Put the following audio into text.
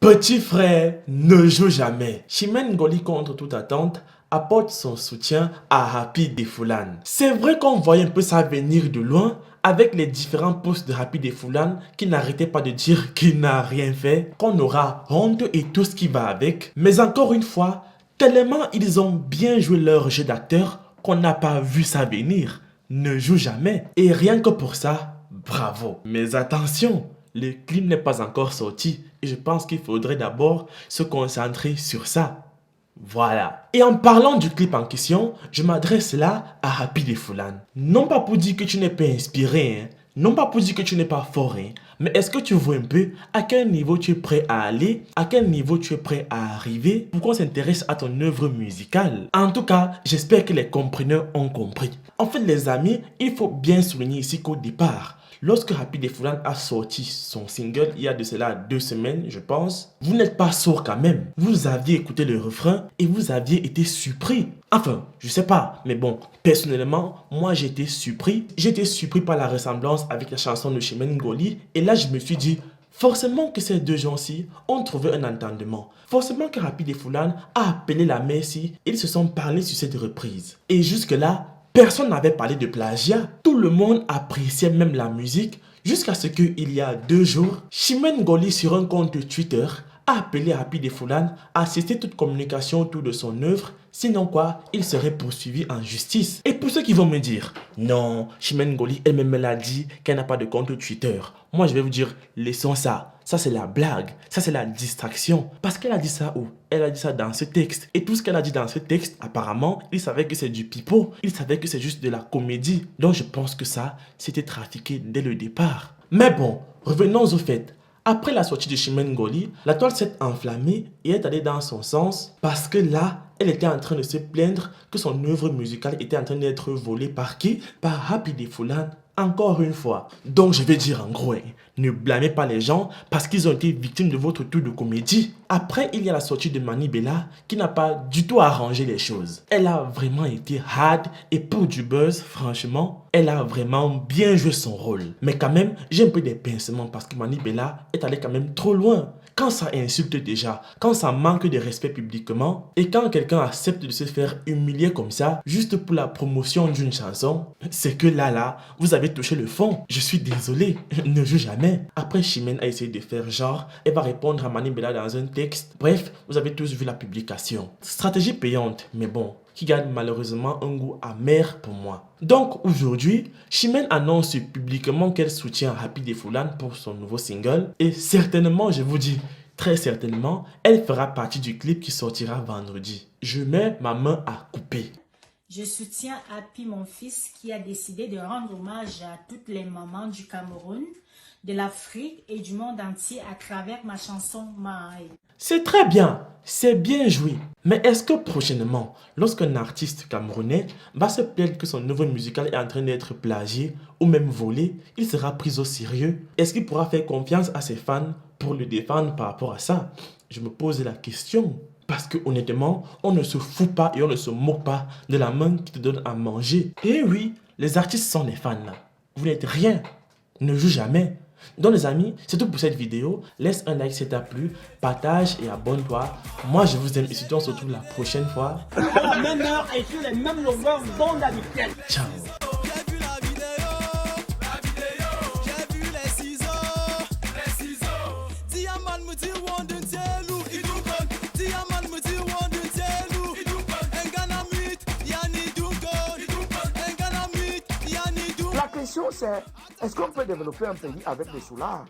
Petit frère, ne joue jamais. Chimène Ngoly, contre toute attente, apporte son soutien à Happy Défoulane. C'est vrai qu'on voyait un peu ça venir de loin avec les différents posts de Happy Défoulane qui n'arrêtaient pas de dire qu'il n'a rien fait, qu'on aura honte et tout ce qui va avec. Mais encore une fois, tellement ils ont bien joué leur jeu d'acteur qu'on n'a pas vu ça venir. Ne joue jamais. Et rien que pour ça, bravo. Mais attention, le clip n'est pas encore sorti et je pense qu'il faudrait d'abord se concentrer sur ça. Voilà. Et en parlant du clip en question, je m'adresse là à Happy Défoulane. Non pas pour dire que tu n'es pas inspiré, hein. Non pas pour dire que tu n'es pas fort, hein. Mais est-ce que tu vois un peu à quel niveau tu es prêt à aller, à quel niveau tu es prêt à arriver pour qu'on s'intéresse à ton œuvre musicale? En tout cas, j'espère que les compreneurs ont compris. En fait, les amis, il faut bien souligner ici qu'au départ, lorsque Happy Défoulane a sorti son single, il y a de cela 2 semaines, je pense, vous n'êtes pas sourd quand même. Vous aviez écouté le refrain et vous aviez été surpris. Enfin, je sais pas, mais bon, personnellement, moi j'ai été surpris. J'ai été surpris par la ressemblance avec la chanson de Chimène Ngoly. Et là, je me suis dit, forcément que ces deux gens-ci ont trouvé un entendement. Forcément que Happy Défoulane a appelé la Messi et ils se sont parlé sur cette reprise. Et jusque-là, personne n'avait parlé de plagiat. Tout le monde appréciait même la musique jusqu'à ce qu'il y a 2 jours, Chimène Ngoly sur un compte Twitter a appelé Happy Défoulane à cesser toute communication autour de son œuvre, sinon quoi, il serait poursuivi en justice. Et pour ceux qui vont me dire, non, Chimène Ngoly elle-même l'a dit qu'elle n'a pas de compte Twitter. Moi je vais vous dire, laissons ça. Ça c'est la blague, ça c'est la distraction. Parce qu'elle a dit ça où? Elle a dit ça dans ce texte. Et tout ce qu'elle a dit dans ce texte, apparemment, il savait que c'est du pipeau. Il savait que c'est juste de la comédie. Donc je pense que ça, c'était trafiqué dès le départ. Mais bon, revenons au fait. Après la sortie de Chimène Ngoly, la toile s'est enflammée et est allée dans son sens parce que là, elle était en train de se plaindre que son œuvre musicale était en train d'être volée par qui? Par Happy Défoulane. Encore une fois. Donc je vais dire en gros, ne blâmez pas les gens parce qu'ils ont été victimes de votre tour de comédie. Après, il y a la sortie de Manibella qui n'a pas du tout arrangé les choses. Elle a vraiment été hard et pour du buzz, franchement, elle a vraiment bien joué son rôle. Mais quand même, j'ai un peu des pincements parce que Manibella est allée quand même trop loin. Quand ça insulte déjà, quand ça manque de respect publiquement, et quand quelqu'un accepte de se faire humilier comme ça, juste pour la promotion d'une chanson, c'est que là, vous avez touché le fond. Je suis désolé, ne joue jamais. Après, Chimène a essayé de faire genre, elle va répondre à Manibella dans un texte. Bref, vous avez tous vu la publication. Stratégie payante, mais bon, qui gagne malheureusement un goût amer pour moi. Donc aujourd'hui, Chimène annonce publiquement qu'elle soutient Happy Défoulane pour son nouveau single et certainement, je vous dis, très certainement, elle fera partie du clip qui sortira vendredi. Je mets ma main à couper. Je soutiens Happy, mon fils, qui a décidé de rendre hommage à toutes les mamans du Cameroun, de l'Afrique et du monde entier à travers ma chanson Maï. C'est très bien, c'est bien joué. Mais est-ce que prochainement, lorsqu'un artiste camerounais va se plaindre que son œuvre musicale est en train d'être plagié ou même volé, il sera pris au sérieux? Est-ce qu'il pourra faire confiance à ses fans pour le défendre par rapport à ça? Je me pose la question. Parce que honnêtement, on ne se fout pas et on ne se moque pas de la main qui te donne à manger. Et oui, les artistes sont les fans. Vous n'êtes rien. Ne joue jamais. Donc les amis, c'est tout pour cette vidéo. Laisse un like si t'as plu, partage et abonne-toi. Moi je vous aime et surtout on se retrouve la prochaine fois. À la même heure et sur les mêmes longueurs d'onde habituelles. Ciao. La question c'est, est-ce qu'on peut développer un pays avec des soulards?